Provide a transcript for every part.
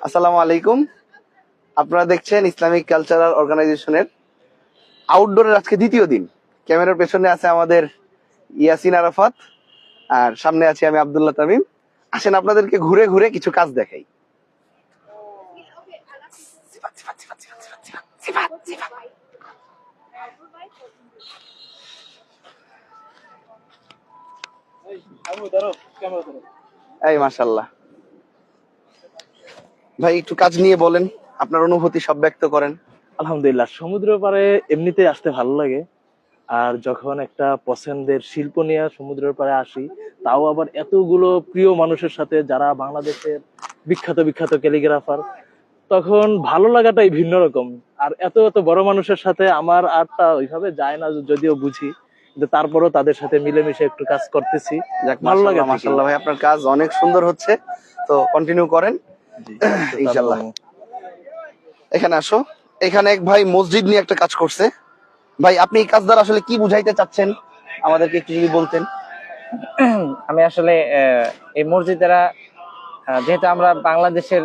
আসসালামু আলাইকুম। আপনারা দেখছেন ইসলামিক কালচারাল অর্গানাইজেশনের আউটডোরের আজকে দ্বিতীয় দিন। ক্যামেরার পেছনে আছে আমাদের ইয়াসিন আরাফাত, আর সামনে আছি আমি আব্দুল্লাহ তামিম। আসেন আপনাদেরকে ঘুরে ঘুরে কিছু কাজ দেখাই। এই মাশাআল্লাহ ভাই, একটু কাজ নিয়ে বলেন, আপনার অনুভূতি সব ব্যক্ত করেন। আলহামদুলিল্লাহ, সমুদ্র পাড়ে এমনিতে আসতে ভালো লাগে, আর যখন একটা পছন্দের শিল্প নিয়ে সমুদ্রের পাড়ে আসি, তাও আবার এতগুলো প্রিয় মানুষের সাথে যারা বাংলাদেশের বিখ্যাত বিখ্যাত ক্যালিগ্রাফার, তখন ভালো লাগাটাই ভিন্ন রকম। আর এত এত বড় মানুষের সাথে আমার আর্টটা ওইভাবে যায় না, যদিও বুঝি, কিন্তু তারপরও তাদের সাথে মিলেমিশে একটু কাজ করতেছি, ভালো লাগে। মাশাআল্লাহ ভাই, আপনার কাজ অনেক সুন্দর হচ্ছে, তো কন্টিনিউ করেন ইনশাআল্লাহ। এখানে আসো, এখানে এক ভাই মসজিদ নিয়ে একটা কাজ করছে। ভাই, আপনি এই কাজ দ্বারা আসলে কি বুঝাইতে চাচ্ছেন আমাদেরকে একটু যদি বলতেন। আমি আসলে এই মসজিদেরা, যেহেতু আমরা বাংলাদেশের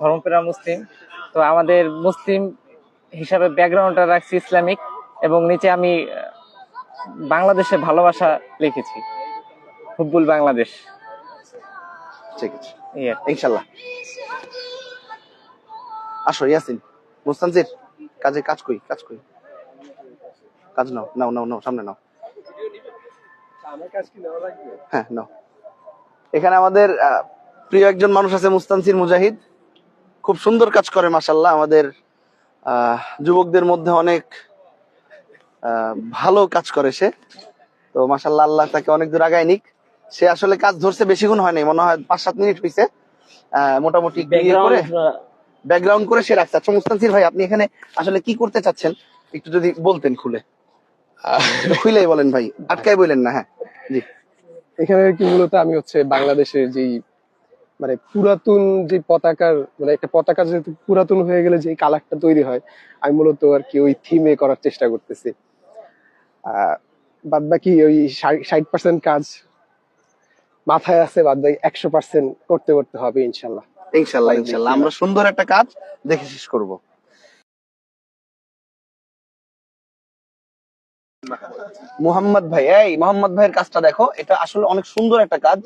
ধর্মপ্রাণ মুসলিম, তো আমাদের মুসলিম হিসাবে ব্যাকগ্রাউন্ডটা রাখছি ইসলামিক, এবং নিচে আমি বাংলাদেশের ভালোবাসা লিখেছি, হুব্বুল বাংলাদেশ। ঠিক আছে, ইনশাআল্লাহ। আসো ইয়াসিন, মুস্তানজির, কাজ কই কাজ নাও নাও নাও নাও, সামনে নাও। হ্যাঁ নাও। এখানে আমাদের প্রিয় একজন মানুষ আছে, মুস্তানজির মুজাহিদ, খুব সুন্দর কাজ করে মাশাআল্লাহ। আমাদের যুবকদের মধ্যে অনেক ভালো কাজ করে সে, তো মাশাআল্লাহ, আল্লাহ তাকে অনেক দূর আগায় নিক। সে আসলে কাজ ধরছে বেশিক্ষণ হয় নাই, মনে হয় 5-7 মিনিট হয়েছে। মোটামুটি ব্যাকগ্রাউন্ড করে সে রাখছে। আচ্ছা মুস্তানজির ভাই, আপনি এখানে আসলে কি করতে চাচ্ছেন একটু যদি বলতেন খুলেই বলেন ভাই, আটকায় বলেন না। হ্যাঁ জি। এখানে কি মূলত আমি বাংলাদেশের যেই মানে পুরাতন যে পতাকার, মানে একটা পতাকা যেহেতু পুরাতন হয়ে গেলে যে কালারটা তৈরি হয়, আমি মূলত আর কি ওই থিমে করার চেষ্টা করতেছি। বাদ বাকি ওই 60% কাজ মাথায় আছে, বাদ বাকি 100% করতে হবে ইনশাল্লাহ। ইনশাল্লাহ ইনশাল্লাহ আমরা সুন্দর একটা কাজ দেখে শেষ করব। মোহাম্মদ ভাই, এই মোহাম্মদ ভাইয়ের কাজটা দেখো, এটা আসলে অনেক সুন্দর একটা কাজ।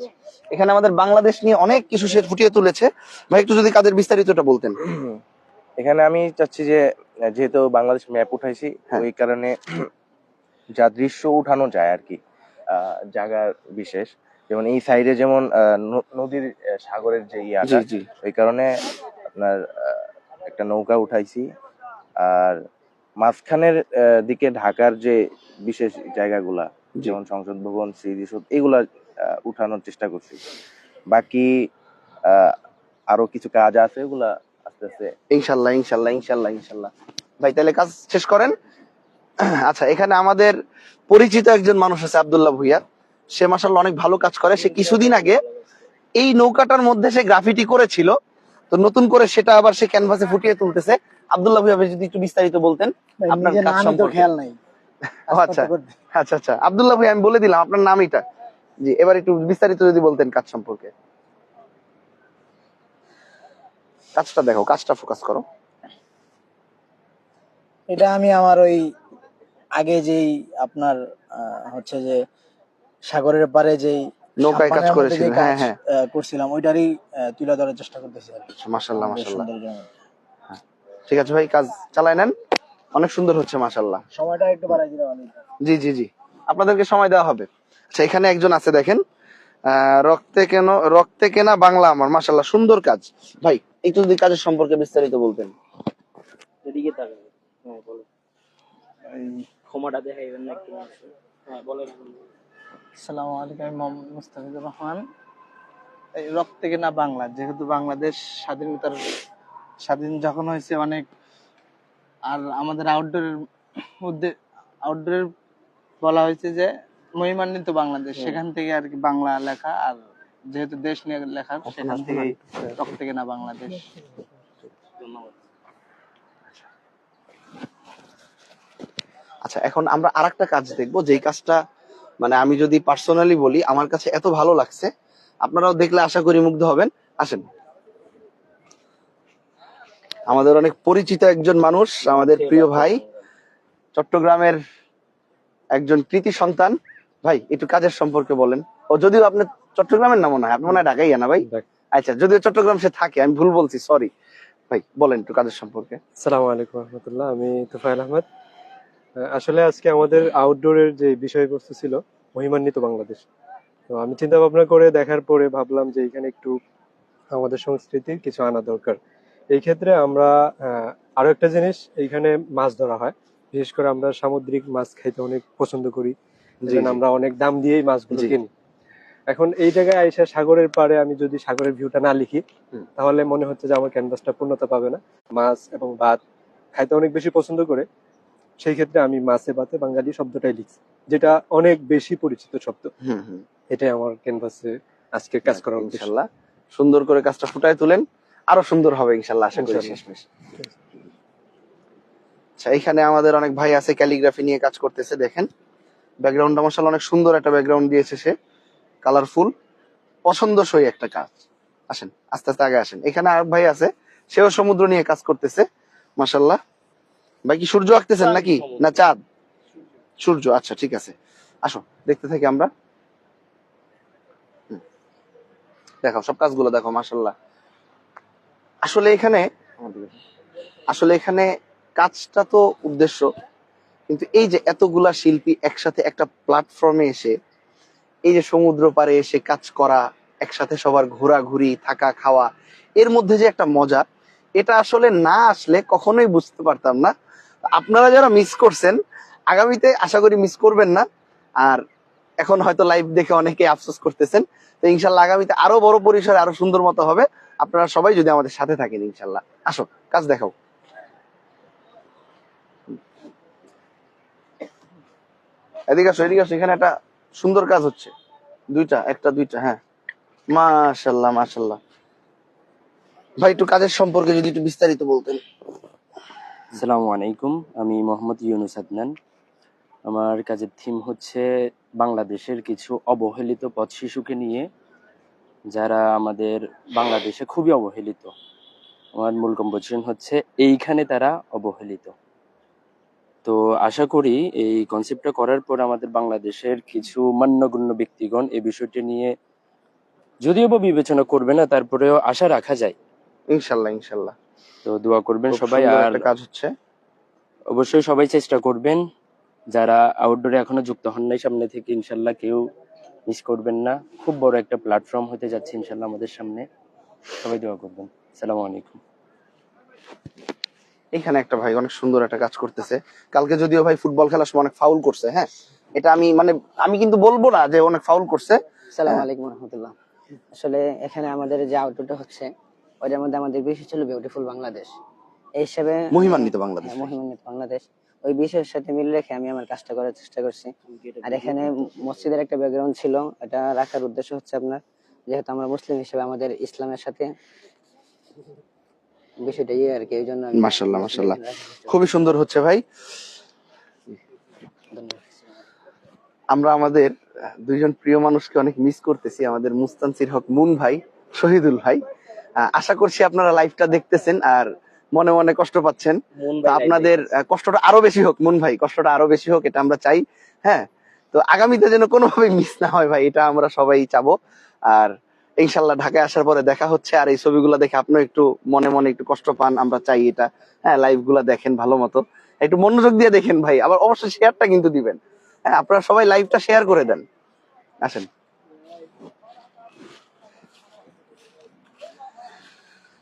এখানে আমাদের বাংলাদেশ নিয়ে অনেক কিছু সে ফুটিয়ে তুলেছে। ভাই, একটু যদি কাজের বিস্তারিতটা বলতেন। এখানে আমি চাচ্ছি যে, যেহেতু বাংলাদেশ ম্যাপ উঠাইছি, ওই কারণে যা দৃশ্য উঠানো যায় আর কি, জায়গার বিশেষ, যেমন এই সাইডে যেমন নদীর সাগরের যে ইয়াটা, ওই কারণে আপনার একটা নৌকা উঠাইছি। আর মাঝখানের দিকে ঢাকার যে বিশেষ জায়গাগুলা, যেমন সংসদ ভবন, স্মৃতিসৌধ, এগুলা উঠানোর চেষ্টা করছি। বাকি আরো কিছু কাজ আছে, এগুলা আস্তে আস্তে ইনশাল্লাহ ইনশাল্লাহ ইনশাল্লাহ ইনশাল্লাহ। ভাই তাহলে কাজ শেষ করেন। আচ্ছা, এখানে আমাদের পরিচিত একজন মানুষ আছে, আব্দুল্লাহ ভুইয়া। সে মাশাআল্লাহ অনেক ভালো কাজ করে। সে কিছুদিন আগে এই নৌকাটার মধ্যে সে গ্রাফিটি করেছিল, তো নতুন করে সেটা আবার সে ক্যানভাসে ফুটিয়ে তুলতেছে। আব্দুল্লাহ ভুইয়া যদি একটু বিস্তারিত বলতেন আপনার কাজ সম্পর্কে। খেয়াল নাই। আচ্ছা আচ্ছা আচ্ছা, আব্দুল্লাহ ভুইয়া আমি বলে দিলাম আপনার নাম এটা। জি, এবার একটু বিস্তারিত যদি বলতেন কাজ সম্পর্কে। কাজটা দেখো, কাজটা ফোকাস করো। এটা আমি আমার ওই আগে যেই আপনার হচ্ছে যে সাগরের পারে যেই নৌকায় কাজ করেছিলেন, হ্যাঁ হ্যাঁ করছিলাম, ওইটারই তুলে ধরার চেষ্টা করতেছি। মাশাআল্লাহ মাশাআল্লাহ। ঠিক আছে ভাই, কাজ চালায় নেন, অনেক সুন্দর হচ্ছে মাশাআল্লাহ। সময়টা একটু বাড়াই দিলে ভালো হতো। জি জি জি, আপনাদেরকে সময় দেওয়া হবে। আচ্ছা, এখানে একজন আছে দেখেন, রক্তে কেনা বাংলা আমার, মাশাআল্লাহ সুন্দর কাজ। ভাই একটু যদি কাজের সম্পর্কে বিস্তারিত বলতেন। এদিকে তাকান। হ্যাঁ বলো, এই ক্ষমাটা দেখাইবেন না একটু। হ্যাঁ বলেন। আসসালামু আলাইকুম, আমি মোহাম্মদ মুস্তাফিজুর রহমান। এই রক্তে কেনা বাংলা, যেহেতু বাংলাদেশ স্বাধীন যখন হয়েছে অনেক, আর আমাদের আউটডোরের বলা হয়েছে যে মহিমান্বিত বাংলাদেশ, সেখান থেকে আর কি বাংলা লেখা, আর যেহেতু দেশ নিয়ে লেখা, সেখান থেকে রক্তে কেনা বাংলাদেশ। ধন্যবাদ। আচ্ছা, এখন আমরা আরেকটা কাজ দেখবো, যেই কাজটা মানে আমি যদি পার্সোনালি বলি, আমার কাছে এত ভালো লাগছে আপনারাও দেখলে আশা করি মুগ্ধ হবেন। আসেন, আমাদের অনেক পরিচিত একজন মানুষ, আমাদের প্রিয় ভাই, চট্টগ্রামের একজন কৃতি সন্তান। ভাই একটু কাজের সম্পর্কে বলেন। ও যদিও আপনি চট্টগ্রামের নাম মনে হয়, আপনি মনে হয় ঢাকাইয়া না ভাই? আচ্ছা, যদিও চট্টগ্রাম সে থাকে, আমি ভুল বলছি, সরি ভাই। বলেন একটু কাজের সম্পর্কে। আসসালামু আলাইকুম রহমতুল্লাহ, আমি তুফাইল আহমেদ। আসলে আজকে আমাদের আউটডোরের যে বিষয়বস্তু ছিল মহিমান্বিত বাংলাদেশ। তো আমি চিন্তা ভাবনা করে দেখার পরে ভাবলাম যে এখানে একটু আমাদের সংস্কৃতির কিছু আনা দরকার। এই ক্ষেত্রে আমরা আরো একটা জিনিস, এইখানে মাছ ধরা হয়, বিশেষ করে আমরা সামুদ্রিক মাছ খাইতে অনেক পছন্দ করি, জি, জি। আমরা অনেক দাম দিয়েই মাছগুলো জি। কিনি। এখন এই জায়গায় আইসা সাগরের পাড়ে আমি যদি সাগরের ভিউটা না লিখি, তাহলে মনে হচ্ছে যে আমার ক্যানভাসটা পূর্ণতা পাবে না। মাছ এবং ভাত খাইতে অনেক বেশি পছন্দ করে, সেই ক্ষেত্রে আমি মাছে ভাতে বাঙালি শব্দটাই লিখছি, যেটা অনেক বেশি পরিচিত শব্দ। হুম হুম। এটাই আমার ক্যানভাসে আজকে কাজ করার উদ্দেশ্য। ইনশাল্লাহ সুন্দর করে কাজটা ফুটায় তুলেন, আরো সুন্দর হবে ইনশাল্লাহ, আশা করি। ইনশাল্লাহ। শেষমেশ আচ্ছা, এখানে আমাদের অনেক ভাই আছে ক্যালিগ্রাফি নিয়ে কাজ করতেছে। দেখেন ব্যাকগ্রাউন্ডটা মাশাআল্লাহ অনেক সুন্দর একটা ব্যাকগ্রাউন্ড দিয়েছে সে, কালারফুল, পছন্দসই একটা কাজ। আসেন আস্তে আস্তে আগে আসেন। এখানে আর ভাই আছে, সেও সমুদ্র নিয়ে কাজ করতেছে মাশাআল্লাহ। ভাই কি সূর্য আঁকতেছেন নাকি না চাঁদ? সূর্য, আচ্ছা ঠিক আছে। আসো দেখতে থাকি আমরা। দেখাও সব কাজগুলো দেখো মাশাআল্লাহ। আসলে এখানে কাজটা তো উদ্দেশ্য, কিন্তু এই যে এতগুলা শিল্পী একসাথে একটা প্ল্যাটফর্মে এসে, এই যে সমুদ্র পাড়ে এসে কাজ করা, একসাথে সবার ঘোরাঘুরি, থাকা খাওয়া, এর মধ্যে যে একটা মজা, এটা আসলে না আসলে কখনোই বুঝতে পারতাম না। আপনারা যারা মিস করছেন, আগামীতে আশা করি মিস করবেন না। আর এখন হয়তো লাইভ দেখে অনেকে আফসোস করতেছেন, তো ইনশাল্লাহ আগামীতে আরো বড় পরিসরে আরো সুন্দর মতো হবে, আপনারা সবাই যদি আমাদের সাথে থাকেন ইনশাল্লাহ। আসো কাজ দেখাও। এদিকে আসো, এদিকে আসো, এখানে একটা সুন্দর কাজ হচ্ছে। দুইটা, হ্যাঁ, মাশাল্লাহ মাশাল্লাহ। ভাই একটু কাজের সম্পর্কে যদি একটু বিস্তারিত বলতেন। আসসালামু আলাইকুম, আমি মোহাম্মদ ইউনুস আদনান। আমার কাজের থিম হচ্ছে বাংলাদেশের কিছু অবহেলিত পথ শিশুকে নিয়ে, যারা আমাদের বাংলাদেশে খুবই অবহেলিত। আমার মূল কম্পোজিশন হচ্ছে এইখানে তারা অবহেলিত। তো আশা করি এই কনসেপ্টটা করার পর আমাদের বাংলাদেশের কিছু মান্যগণ্য ব্যক্তিগণ এই বিষয়টি নিয়ে যদিও বা বিবেচনা করবে না, তারপরেও আশা রাখা যায়। ইনশাল্লাহ ইনশাল্লাহ। তো দোয়া করবেন খুব সবাই, সুন্দর আর একটা কাজ হচ্ছে। অবশ্যই সবাই চেষ্টা করবেন, যারা আউটডোরে এখনো যুক্ত হন নাই সামনে থেকে ইনশাল্লাহ কেউ মিস করবেন না। খুব বড় একটা প্ল্যাটফর্ম হতে যাচ্ছে ইনশাল্লাহ আমাদের সামনে, সবাই দোয়া করবেন। আসসালামু আলাইকুম। এখানে একটা ভাই অনেক সুন্দর একটা কাজ করতেছে। কালকে যদিও ভাই ফুটবল খেলার সময় অনেক ফাউল করছে, হ্যাঁ, এটা আমি কিন্তু বলবো না যে অনেক ফাউল করছে। আসসালামু আলাইকুম রহমতুল্লাহ। আসলে এখানে আমাদের যে আউটডোরটা হচ্ছে, ওইটার মধ্যে আমাদের বিষয় ছিল বিউটিফুল বাংলাদেশ। এই হিসাবে মহিমান্বিত বাংলাদেশ। হ্যাঁ, মহিমান্বিত বাংলাদেশ। ওই বিষয়ের সাথে মিল রেখে আমি আমার কাজটা করার চেষ্টা করছি। আর এখানে মসজিদের একটা ব্যাকগ্রাউন্ড ছিল, এটা রাখার উদ্দেশ্য হচ্ছে আপনার, যেহেতু আমরা মুসলিম হিসেবে আমাদের ইসলামের সাথে বিষয়টা আর কি, এই জন্য আমি মাশাল্লাহ মাশাল্লাহ, খুবই সুন্দর হচ্ছে ভাই। ধন্যবাদ। আমরা আমাদের দুইজন প্রিয় মানুষকে অনেক মিস করতেছি, আমাদের মুস্তানসির হক মুন ভাই, শহীদুল ভাই। আশা করছি আপনারা লাইভটা দেখতেছেন আর মনে মনে কষ্ট পাচ্ছেন। তো আপনাদের কষ্টটা আরো বেশি হোক মুন ভাই, কষ্টটা আরো বেশি হোক, এটা আমরা চাই। হ্যাঁ, তো আগামীতে যেন কোনোভাবে মিস না হয় ভাই, এটা আমরা সবাই চাবো। আর ইনশাল্লাহ ঢাকায় আসার পরে দেখা হচ্ছে, আর এই ছবিগুলো দেখে আপনিও একটু মনে মনে একটু কষ্ট পান, আমরা চাই এটা। হ্যাঁ, লাইভ গুলা দেখেন ভালো মতো, একটু মনোযোগ দিয়ে দেখেন ভাই, আবার অবশ্যই শেয়ারটা কিন্তু দিবেন। হ্যাঁ, আপনারা সবাই লাইভটা শেয়ার করে দেন। আসেন।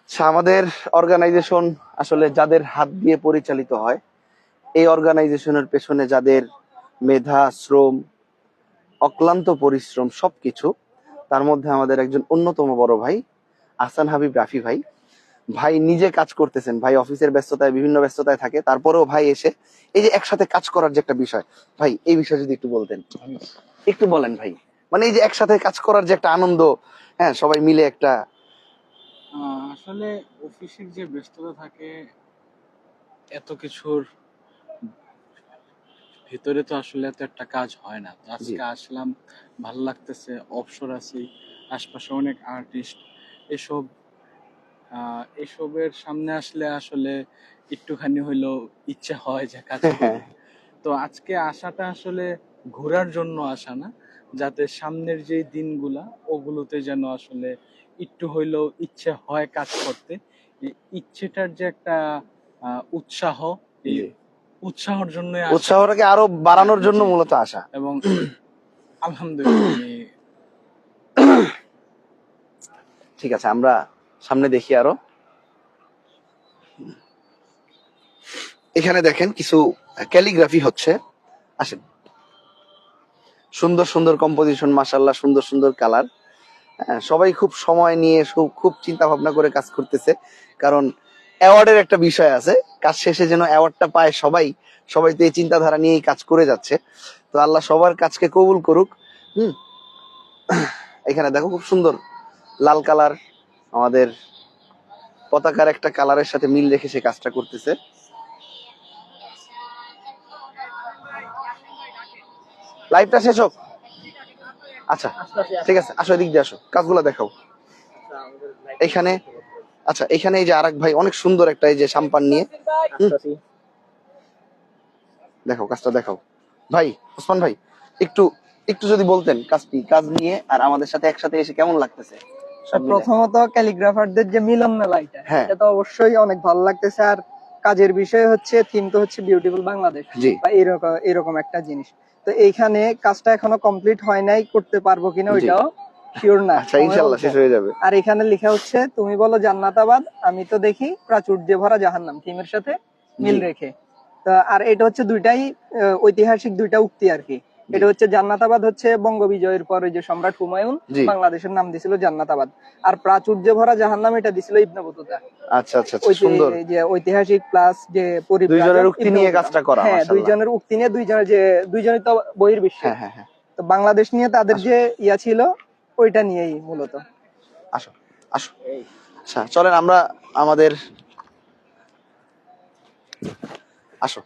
আচ্ছা, আমাদের অর্গানাইজেশন আসলে যাদের হাত দিয়ে পরিচালিত হয়, এই অর্গানাইজেশনের পেছনে যাদের মেধা, শ্রম, অক্লান্ত পরিশ্রম সবকিছু, তার মধ্যে আমাদের একজন অন্যতম বড় ভাই আহসান হাবিব রাফি ভাই। ভাই নিজে কাজ করতেছেন, ভাই অফিসের ব্যস্ততায় বিভিন্ন ব্যস্ততায় থাকে, তারপরেও ভাই এসে এই যে একসাথে কাজ করার যে একটা বিষয়, ভাই এই বিষয়ে যদি একটু বলতেন। একটু বলেন ভাই, মানে এই যে একসাথে কাজ করার যে একটা আনন্দ, হ্যাঁ, সবাই মিলে একটা। আসলে অফিসের যে ব্যস্ততা থাকে, এত কিছুর ভিতরে তো আসলে এত একটা কাজ হয় না। তো আজকে আসলাম, ভালো লাগতেছে, অবসর আছি, আশপাশে অনেক আর্টিস্ট, এসব এসবের সামনে আসলে আসলে একটুখানি হইলেও ইচ্ছা হয় যে কাজ করি। তো আজকে আসাটা আসলে ঘোরার জন্য আসা না, যাতে সামনের যে দিনগুলা ওগুলোতে যেন আসলে একটু হইলেও ইচ্ছে হয় কাজ করতে। এই ইচ্ছেটার যে একটা উৎসাহ, এই জি। উৎসাহর জন্য উৎসাহটাকে আরো বাড়ানোর জন্য মূলত আসা। এবং আলহামদুলিল্লাহ আমি ঠিক আছে, আমরা সামনে দেখি আরো। এখানে দেখেন কিছু ক্যালিগ্রাফি হচ্ছে, আসেন। সুন্দর সুন্দর কম্পোজিশন, মাশাআল্লাহ, সুন্দর সুন্দর কালার। সবাই খুব সময় নিয়ে খুব চিন্তা ভাবনা করে কাজ করতেছে, কারণ অ্যাওয়ার্ডের একটা বিষয় আছে, কাজ শেষে যেন অ্যাওয়ার্ডটা পায় সবাই। সবাই তো এই চিন্তাধারা নিয়েই কাজ করে যাচ্ছে। তো আল্লাহ সবার কাজকে কবুল করুক। এখানে দেখো খুব সুন্দর লাল কালার, আমাদের পতাকার একটা কালারের সাথে মিল রেখে সে কাজটা করতেছে। লাইভটা শেষ হোক। আচ্ছা ঠিক আছে, আসো এদিক দিয়ে আসো, কাজগুলো দেখাও এখানে। আচ্ছা এখানে এই যে আরেক ভাই অনেক সুন্দর একটা এই যে সাম্পান নিয়ে, দেখাও কাজটা দেখাও ভাই। ওসমান ভাই একটু একটু যদি বলতেন কাজ নিয়ে আর আমাদের সাথে একসাথে এসে কেমন লাগতেছে? সব মিলে। প্রথমত ক্যালিগ্রাফারদের যে মিলন মেলা হ্যাঁ। এটা তো অবশ্যই অনেক ভালো লাগতেছে। আর কাজের বিষয় হচ্ছে, থিম তো হচ্ছে বিউটিফুল বাংলাদেশ জি। বা এরকম একটা জিনিস। তো এইখানে কাজটা এখনো কমপ্লিট হয় নাই, করতে পারবো কিনা জি। ওইটাও শিওর না। আচ্ছা ইনশাআল্লাহ শেষ হয়ে যাবে। আর এখানে লেখা হচ্ছে তুমি বলো জান্নাতাবাদ, আমি তো দেখি প্রাচুর্যে ভরা জাহান্নাম, থিমের সাথে মিল জি। রেখে। তো আর এটা হচ্ছে দুইটাই ঐতিহাসিক দুইটা উক্তি আর কি। এটা হচ্ছে জান্নাতাবাদ হচ্ছে বঙ্গবিজয়ের পরে যে সম্রাট হুমায়ুন জি। বাংলাদেশের নাম দিছিল জান্নাতাবাদ। আর প্রাচুর্যে ভরা জাহান্নাম এটা দিছিল ইবনে বতুতা। আচ্ছা আচ্ছা আচ্ছা, সুন্দর। যে ঐতিহাসিক প্লাস যে দুইজনের উক্তি নিয়ে কাজটা করা। হ্যাঁ, মাশাআল্লাহ। দুইজনের উক্তি নিয়ে, দুইজনই তো বহির্বিশ্বে। হ্যাঁ হ্যাঁ হ্যাঁ। তো বাংলাদেশ নিয়ে তাদের যে ইয়া ছিল ওইটা নিয়েই মূলত। আসো আসো। আচ্ছা চলেন আমরা আমাদের আসো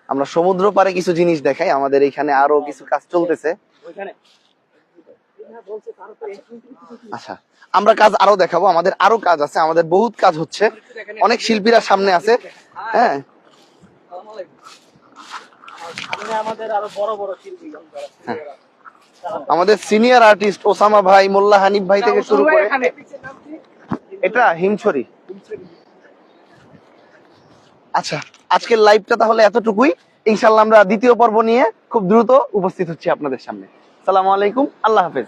আমরা সমুদ্র পারে কিছু জিনিস দেখাই। আমাদের এখানে আরো কিছু কাজ চলতেছে। আচ্ছা আমরা কাজ আরো দেখাবো, আমাদের আরো কাজ আছে, আমাদের বহুত কাজ হচ্ছে, অনেক শিল্পীরা সামনে আছে। হ্যাঁ আমাদের আরো বড় বড় শিল্পী আমাদের সিনিয়র আর্টিস্ট ওসামা ভাই, মোল্লা হানিফ ভাই থেকে শুরু করে, এটা হিমছড়ি। আচ্ছা আজকের লাইভটা তাহলে এতটুকুই। ইনশাল্লাহ আমরা দ্বিতীয় পর্ব নিয়ে খুব দ্রুত উপস্থিত হচ্ছি আপনাদের সামনে। আসসালামু আলাইকুম, আল্লাহ হাফেজ।